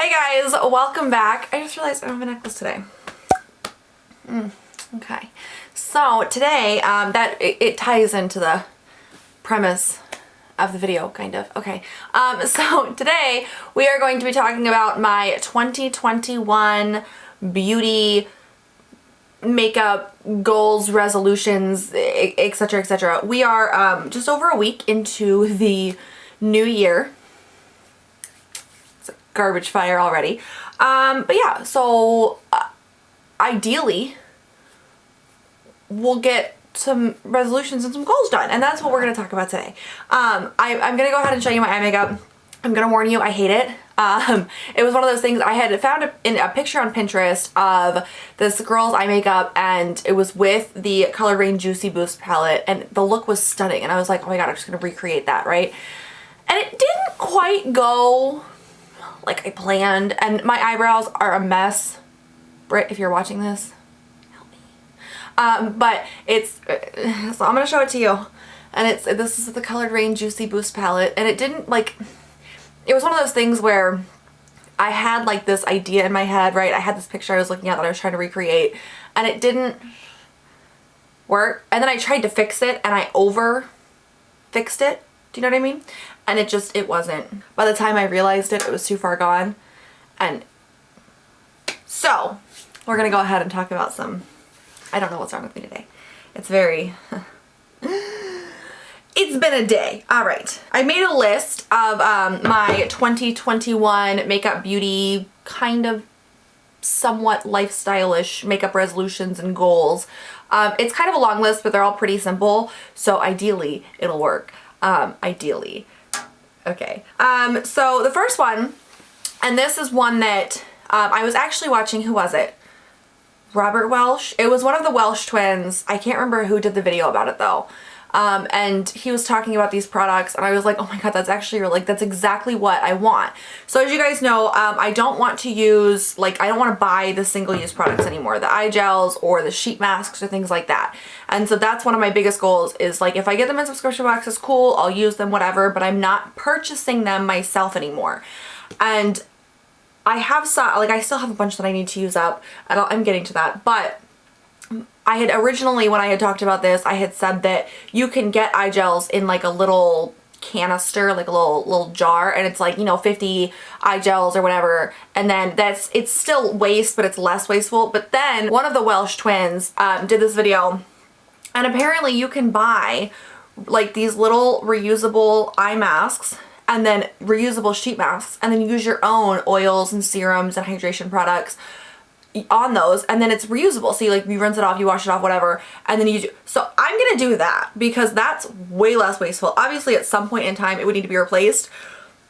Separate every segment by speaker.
Speaker 1: Hey guys, welcome back. I just realized I don't have a necklace today. Okay, so today, it ties into the premise of the video, kind of. Okay, so today we are going to be talking about my 2021 beauty makeup goals, resolutions, etc, etc. We are just over a week into the new year. It's a garbage fire already. But yeah, so ideally we'll get some resolutions and some goals done, and that's what we're going to talk about today. I'm going to go ahead and show you my eye makeup. I'm going to warn you, I hate it. It was one of those things, I had found a picture on Pinterest of this girl's eye makeup, and it was with the Color Rain Juicy Boost palette, and the look was stunning, and I was like, oh my god, I'm just going to recreate that, right? And it didn't quite go like I planned, and my eyebrows are a mess. Britt, if you're watching this, help me. But it's, so I'm going to show it to you. And this is the Colored Rain Juicy Boost palette, and it didn't like, it was one of those things where I had like this idea in my head, right? I had this picture I was looking at that I was trying to recreate, and it didn't work. And then I tried to fix it, and I over fixed it. Do you know what I mean? And it wasn't. By the time I realized it, it was too far gone. And so we're gonna go ahead and talk about some, I don't know what's wrong with me today. It's very, it's been a day. All right. I made a list of my 2021 makeup beauty kind of somewhat lifestyle-ish makeup resolutions and goals. It's kind of a long list, but they're all pretty simple. So ideally it'll work. Ideally. Okay. So the first one, and this is one that I was actually watching, who was it? Robert Welsh. It was one of the Welsh twins. I can't remember who did the video about it though. And he was talking about these products, and I was like, oh my god, that's actually like, that's exactly what I want. So as you guys know, I don't want to use, like, I don't want to buy the single-use products anymore, the eye gels or the sheet masks or things like that. And so that's one of my biggest goals, is like, if I get them in subscription boxes, cool, I'll use them, whatever, but I'm not purchasing them myself anymore. And I have some, like, I still have a bunch that I need to use up, and I'm getting to that, but I had originally, when I had talked about this, I had said that you can get eye gels in like a little canister, like a little jar, and it's like, you know, 50 eye gels or whatever, and then it's still waste, but it's less wasteful. But then one of the Welsh twins did this video, and apparently you can buy like these little reusable eye masks and then reusable sheet masks, and then use your own oils and serums and hydration products on those, and then it's reusable. So you rinse it off, you wash it off, whatever, and then you do. So I'm gonna do that because that's way less wasteful. Obviously at some point in time it would need to be replaced,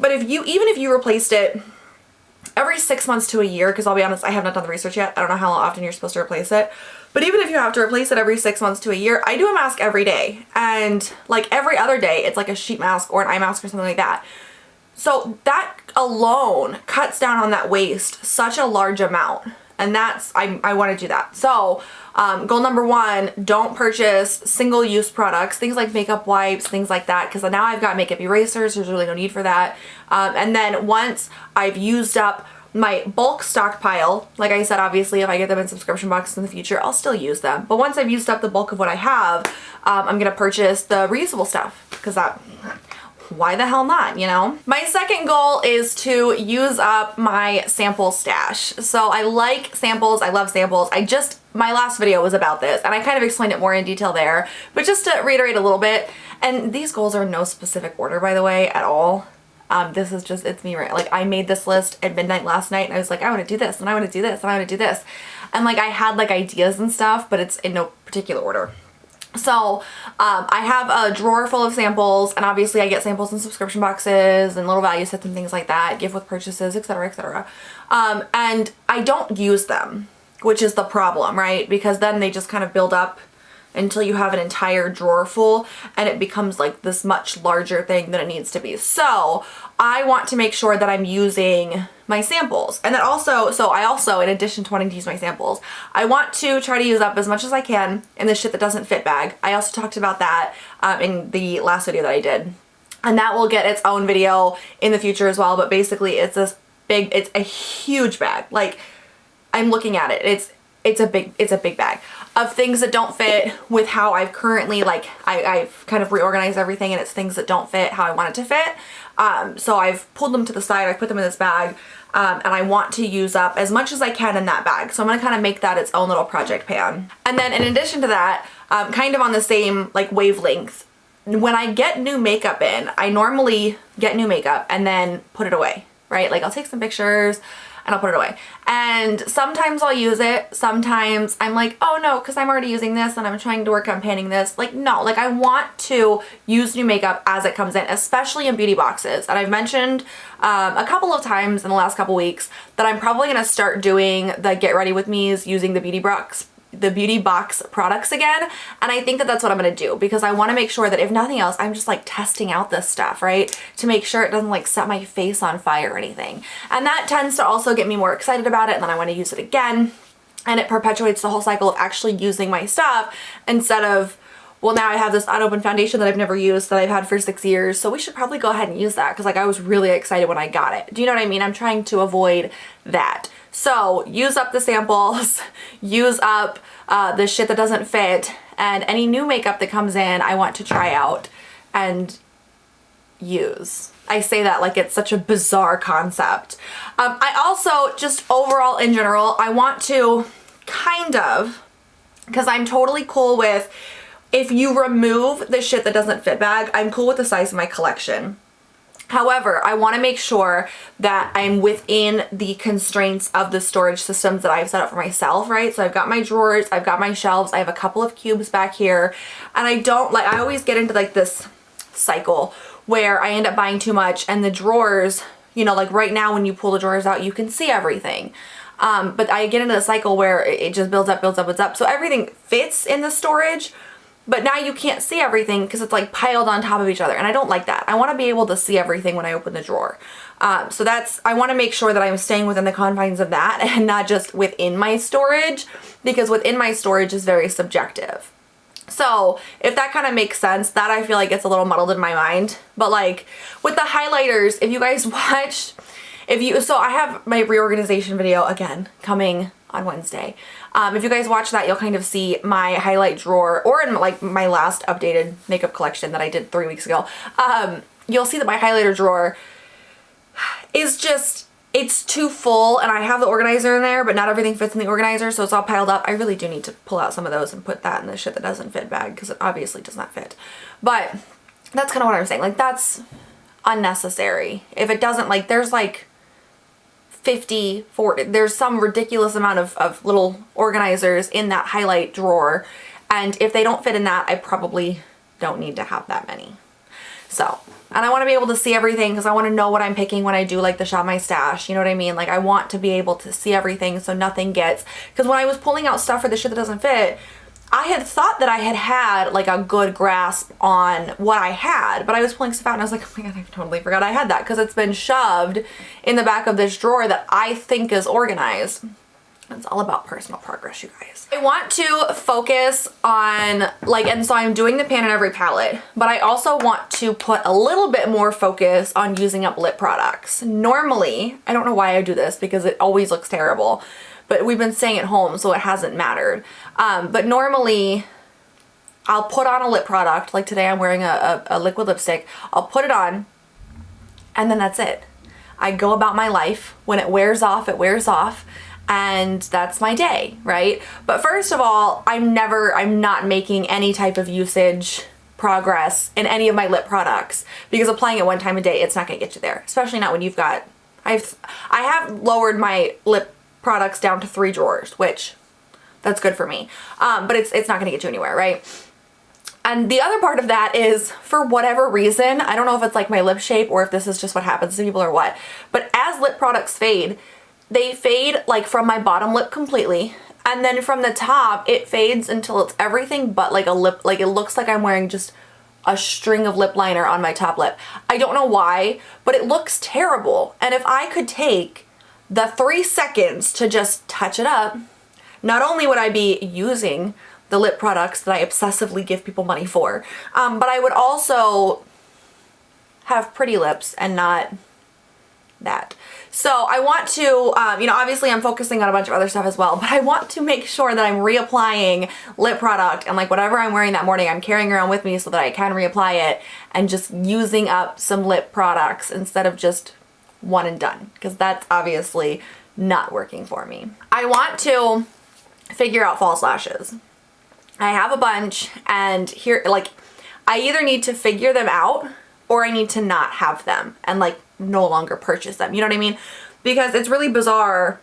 Speaker 1: but even if you replaced it every 6 months to a year, because I'll be honest, I have not done the research yet, I don't know how often you're supposed to replace it, but even if you have to replace it every 6 months to a year, I do a mask every day, and like every other day it's like a sheet mask or an eye mask or something like that. So that alone cuts down on that waste such a large amount. And that's, I want to do that. So goal number one, don't purchase single-use products, things like makeup wipes, things like that, because now I've got makeup erasers, there's really no need for that. And then once I've used up my bulk stockpile, like I said, obviously if I get them in subscription boxes in the future, I'll still use them. But once I've used up the bulk of what I have, I'm going to purchase the reusable stuff, because that, why the hell not, you know? My second goal is to use up my sample stash. So I like samples, I love samples. My last video was about this, and I kind of explained it more in detail there, but just to reiterate a little bit, and these goals are in no specific order, by the way, at all. This is just, it's me, right? Like, I made this list at midnight last night, and I was like, I want to do this, and I want to do this, and I want to do this. And like, I had like ideas and stuff, but it's in no particular order. So I have a drawer full of samples, and obviously I get samples in subscription boxes and little value sets and things like that, gift with purchases, etc, etc. And I don't use them, which is the problem, right? Because then they just kind of build up until you have an entire drawer full, and it becomes like this much larger thing than it needs to be. So I want to make sure that I'm using my samples, and that also, so I also, in addition to wanting to use my samples, I want to try to use up as much as I can in the shit that doesn't fit bag. I also talked about that in the last video that I did, and that will get its own video in the future as well. But basically it's this big, it's a huge bag. Like, I'm looking at it. It's a big bag of things that don't fit with how I've currently, like, I've kind of reorganized everything, and it's things that don't fit how I want it to fit. So I've pulled them to the side, I put them in this bag, and I want to use up as much as I can in that bag. So I'm gonna kind of make that its own little project pan. And then in addition to that, kind of on the same like wavelength, when I get new makeup in, I normally get new makeup and then put it away, right? Like I'll take some pictures and I'll put it away. And sometimes I'll use it. Sometimes I'm like, oh no, because I'm already using this and I'm trying to work on panning this. Like, no, like I want to use new makeup as it comes in, especially in beauty boxes. And I've mentioned a couple of times in the last couple weeks that I'm probably gonna start doing the Get Ready With Me's using the beauty box products again. And I think that that's what I'm gonna do, because I want to make sure that if nothing else, I'm just like testing out this stuff, right? To make sure it doesn't like set my face on fire or anything. And that tends to also get me more excited about it, and then I want to use it again. And it perpetuates the whole cycle of actually using my stuff instead of, well, now I have this unopened foundation that I've never used that I've had for 6 years, so we should probably go ahead and use that, because like I was really excited when I got it. Do you know what I mean? I'm trying to avoid that. So use up the samples, use up the shit that doesn't fit, and any new makeup that comes in I want to try out and use. I say that like it's such a bizarre concept. I also, just overall in general, I want to kind of, because I'm totally cool with, if you remove the shit that doesn't fit bag, I'm cool with the size of my collection. However, I want to make sure that I'm within the constraints of the storage systems that I've set up for myself, right? So I've got my drawers, I've got my shelves, I have a couple of cubes back here, and I don't like, I always get into like this cycle where I end up buying too much, and the drawers, you know, like right now when you pull the drawers out, you can see everything. But I get into the cycle where it just builds up, builds up, builds up. So everything fits in the storage, but now you can't see everything because it's like piled on top of each other, and I don't like that. I want to be able to see everything when I open the drawer. So that's, I want to make sure that I'm staying within the confines of that and not just within my storage, because within my storage is very subjective. So if that kind of makes sense, that I feel like it's a little muddled in my mind. But like with the highlighters, if you guys watched, so I have my reorganization video again coming on Wednesday. If you guys watch that, you'll kind of see my highlight drawer, or in like my last updated makeup collection that I did 3 weeks ago. You'll see that my highlighter drawer is just, it's too full, and I have the organizer in there, but not everything fits in the organizer, so it's all piled up. I really do need to pull out some of those and put that in the shit that doesn't fit bag, because it obviously does not fit. But that's kind of what I'm saying. Like, that's unnecessary. If it doesn't, like, there's like 50, 40, there's some ridiculous amount of little organizers in that highlight drawer, and if they don't fit in that, I probably don't need to have that many. So, and I want to be able to see everything, because I want to know what I'm picking when I do like the Shop My Stash, you know what I mean? Like, I want to be able to see everything so nothing gets, because when I was pulling out stuff for the shit that doesn't fit, I had thought that I had like a good grasp on what I had, but I was pulling stuff out and I was like, oh my god, I totally forgot I had that, because it's been shoved in the back of this drawer that I think is organized. It's all about personal progress, you guys. I want to focus on like, and so I'm doing the pan in every palette, but I also want to put a little bit more focus on using up lip products. Normally, I don't know why I do this because it always looks terrible, but we've been staying at home, so it hasn't mattered. But normally I'll put on a lip product, like today I'm wearing a liquid lipstick. I'll put it on and then that's it. I go about my life. When it wears off, it wears off. And that's my day, right? But first of all, I'm not making any type of usage progress in any of my lip products, because applying it one time a day, it's not gonna get you there. Especially not when you've got, I have lowered my lip products down to 3 drawers, which that's good for me. But it's not gonna get you anywhere, right? And the other part of that is, for whatever reason, I don't know if it's like my lip shape or if this is just what happens to people or what, but as lip products fade, they fade like from my bottom lip completely, and then from the top it fades until it's everything but like a lip, like it looks like I'm wearing just a string of lip liner on my top lip. I don't know why, but it looks terrible. And if I could take the 3 seconds to just touch it up, not only would I be using the lip products that I obsessively give people money for, but I would also have pretty lips and not that. So I want to, you know, obviously I'm focusing on a bunch of other stuff as well, but I want to make sure that I'm reapplying lip product, and like whatever I'm wearing that morning, I'm carrying around with me so that I can reapply it, and just using up some lip products instead of just one and done, because that's obviously not working for me. I want to figure out false lashes. I have a bunch, and here, like, I either need to figure them out or I need to not have them and like no longer purchase them. You know what I mean? Because it's really bizarre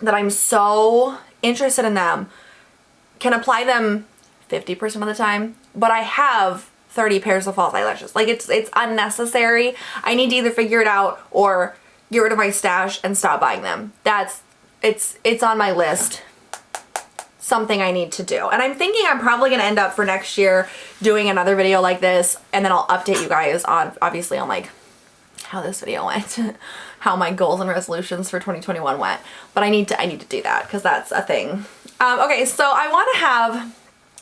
Speaker 1: that I'm so interested in them, can apply them 50% of the time, but I have 30 pairs of false eyelashes. Like it's unnecessary. I need to either figure it out or get rid of my stash and stop buying them. It's on my list. Something I need to do. And I'm thinking I'm probably going to end up for next year doing another video like this, and then I'll update you guys on, obviously, on like how this video went, how my goals and resolutions for 2021 went. But I need to do that because that's a thing. Okay, so I want to have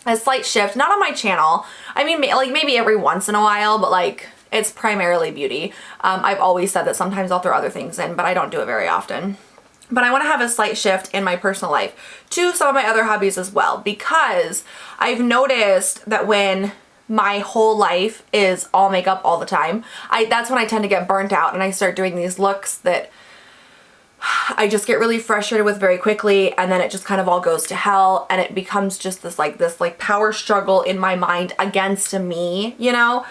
Speaker 1: a slight shift, not on my channel. I mean, like maybe every once in a while, but like it's primarily beauty. I've always said that sometimes I'll throw other things in, but I don't do it very often. But I want to have a slight shift in my personal life to some of my other hobbies as well, because I've noticed that when my whole life is all makeup all the time, that's when I tend to get burnt out and I start doing these looks that I just get really frustrated with very quickly, and then it just kind of all goes to hell, and it becomes just this power struggle in my mind against me, you know?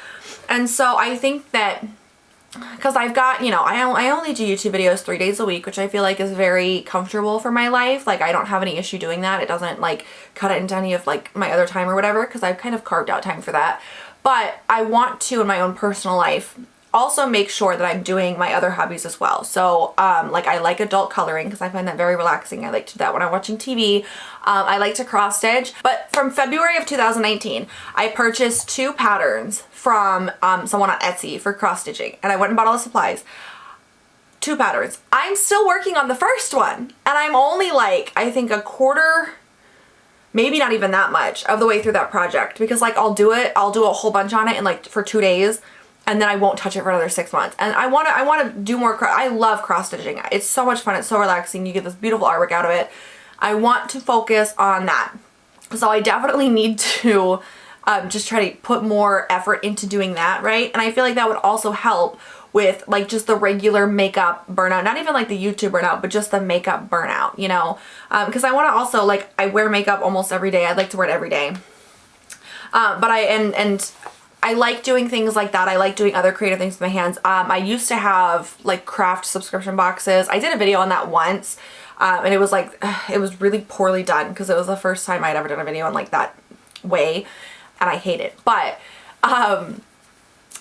Speaker 1: And so I think that because I've got, you know, I only do YouTube videos 3 days a week, which I feel like is very comfortable for my life. Like I don't have any issue doing that. It doesn't like cut it into any of like my other time or whatever, because I've kind of carved out time for that. But I want to, in my own personal life, also make sure that I'm doing my other hobbies as well. So like I like adult coloring because I find that very relaxing. I like to do that when I'm watching TV. I like to cross stitch. But from February of 2019, I purchased 2 patterns from someone on Etsy for cross stitching, and I went and bought all the supplies. 2 patterns. I'm still working on the first one, and I'm only like, I think a quarter, maybe not even that much of the way through that project, because like I'll do a whole bunch on it in like for 2 days, and then I won't touch it for another 6 months. And I want to do more. I love cross stitching. It's so much fun. It's so relaxing. You get this beautiful artwork out of it. I want to focus on that. So I definitely need to just try to put more effort into doing that, right? And I feel like that would also help with like just the regular makeup burnout, not even like the YouTube burnout, but just the makeup burnout, you know? Because I want to also, like, I wear makeup almost every day. I'd like to wear it every day. But I like doing things like that. I like doing other creative things with my hands. I used to have like craft subscription boxes. I did a video on that once, and it was like, it was really poorly done because it was the first time I'd ever done a video in like that way, and I hate it. But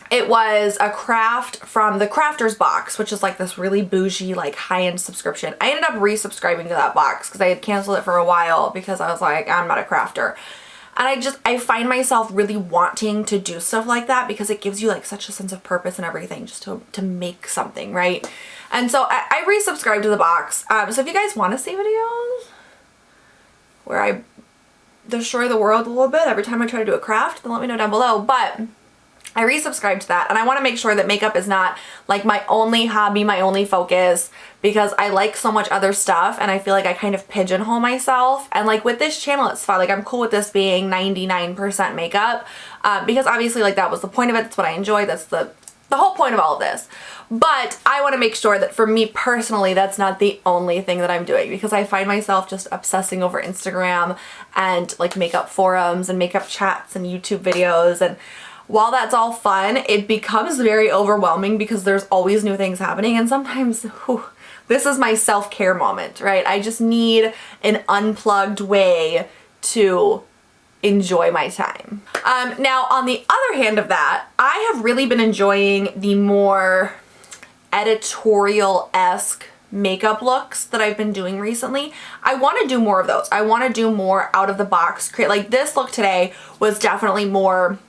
Speaker 1: it was a craft from the Crafters box, which is like this really bougie, like high-end subscription. I ended up resubscribing to that box because I had canceled it for a while because I was like, I'm not a crafter. And I find myself really wanting to do stuff like that because it gives you like such a sense of purpose and everything, just to make something, right? And so I resubscribed to the box. So if you guys want to see videos where I destroy the world a little bit every time I try to do a craft, then let me know down below. But I resubscribed to that, and I want to make sure that makeup is not like my only hobby, my only focus, because I like so much other stuff, and I feel like I kind of pigeonhole myself. And like with this channel, it's fine. Like I'm cool with this being 99% makeup, because obviously like that was the point of it. That's what I enjoy. That's the whole point of all of this. But I want to make sure that for me personally, that's not the only thing that I'm doing, because I find myself just obsessing over Instagram and like makeup forums and makeup chats and YouTube videos, and while that's all fun, it becomes very overwhelming because there's always new things happening, and sometimes, this is my self-care moment, right? I just need an unplugged way to enjoy my time. Now, on the other hand of that, I have really been enjoying the more editorial-esque makeup looks that I've been doing recently. I want to do more of those. I want to do more out of the box. Like this look today was definitely more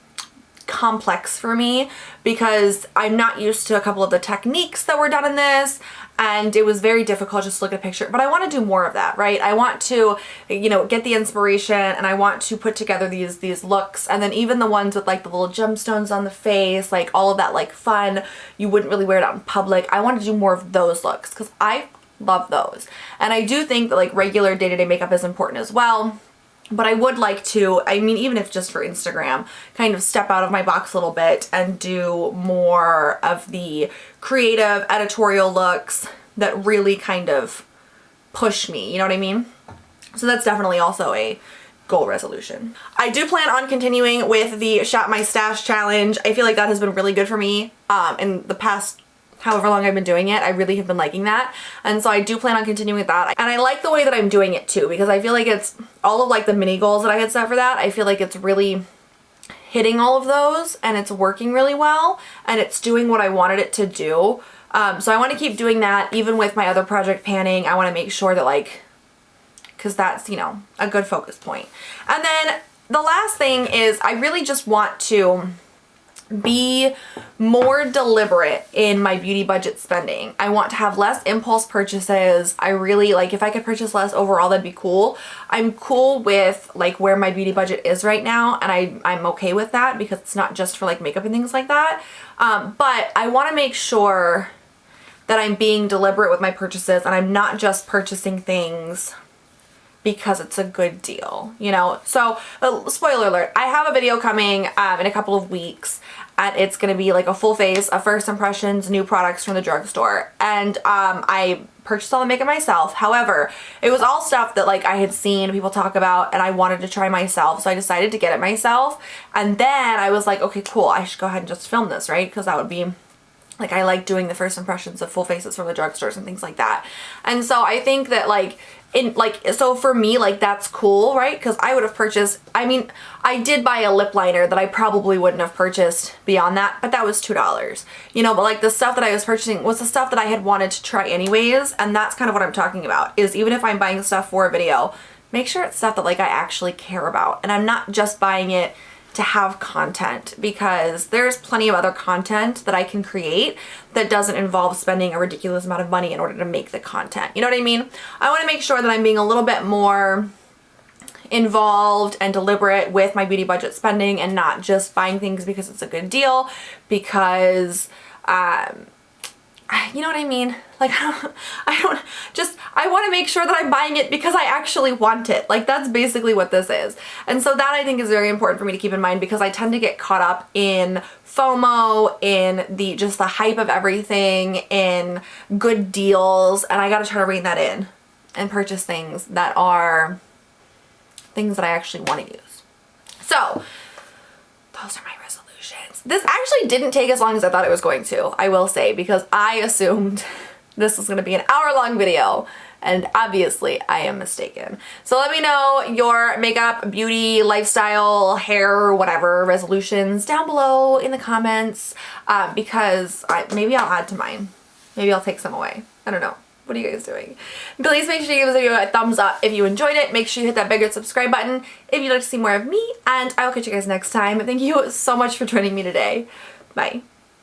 Speaker 1: complex for me because I'm not used to a couple of the techniques that were done in this, and it was very difficult just to look at a picture. But I want to do more of that, right? I want to, you know, get the inspiration, and I want to put together these looks, and then even the ones with like the little gemstones on the face, like all of that like fun, you wouldn't really wear it out in public. I want to do more of those looks because I love those. And I do think that like regular day-to-day makeup is important as well. But I would like to, I mean, even if just for Instagram, kind of step out of my box a little bit and do more of the creative editorial looks that really kind of push me, you know what I mean? So that's definitely also a goal resolution. I do plan on continuing with the Shop My Stash challenge. I feel like that has been really good for me in the past however long I've been doing it. I really have been liking that. And so I do plan on continuing with that. And I like the way that I'm doing it too, because I feel like it's all of like the mini goals that I had set for that. I feel like it's really hitting all of those and it's working really well and it's doing what I wanted it to do. So I want to keep doing that even with my other project panning. I want to make sure that like, because that's, you know, a good focus point. And then the last thing is I really just want to be more deliberate in my beauty budget spending. I want to have less impulse purchases. I really like, if I could purchase less overall, that'd be cool. I'm cool with like where my beauty budget is right now, and I'm okay with that because it's not just for like makeup and things like that. But I want to make sure that I'm being deliberate with my purchases and I'm not just purchasing things because it's a good deal, you know? So, spoiler alert, I have a video coming in a couple of weeks, and it's gonna be like a full face of first impressions, new products from the drugstore. And I purchased all the makeup myself. However, it was all stuff that like I had seen people talk about and I wanted to try myself, so I decided to get it myself. And then I was like, okay, cool, I should go ahead and just film this, right? Because that would be like, I like doing the first impressions of full faces from the drugstores and things like that. And so I think that like, so for me, like that's cool, right? Because I would have purchased, I mean, I did buy a lip liner that I probably wouldn't have purchased beyond that, but that was $2, you know, but like the stuff that I was purchasing was the stuff that I had wanted to try anyways. And that's kind of what I'm talking about, is even if I'm buying stuff for a video, make sure it's stuff that like I actually care about. And I'm not just buying it to have content, because there's plenty of other content that I can create that doesn't involve spending a ridiculous amount of money in order to make the content. You know what I mean? I want to make sure that I'm being a little bit more involved and deliberate with my beauty budget spending and not just buying things because it's a good deal, because you know what I mean? Like, I want to make sure that I'm buying it because I actually want it. Like, that's basically what this is. And so that I think is very important for me to keep in mind, because I tend to get caught up in FOMO, in just the hype of everything, in good deals, and I gotta try to rein that in and purchase things that are things that I actually want to use. So, those are my resolutions. This actually didn't take as long as I thought it was going to, I will say, because I assumed this was going to be an hour-long video, and obviously I am mistaken. So let me know your makeup, beauty, lifestyle, hair, whatever resolutions down below in the comments, because maybe I'll add to mine. Maybe I'll take some away. I don't know. What are you guys doing? Please make sure you give this video a thumbs up if you enjoyed it. Make sure you hit that bigger subscribe button if you'd like to see more of me, and I will catch you guys next time. Thank you so much for joining me today. Bye.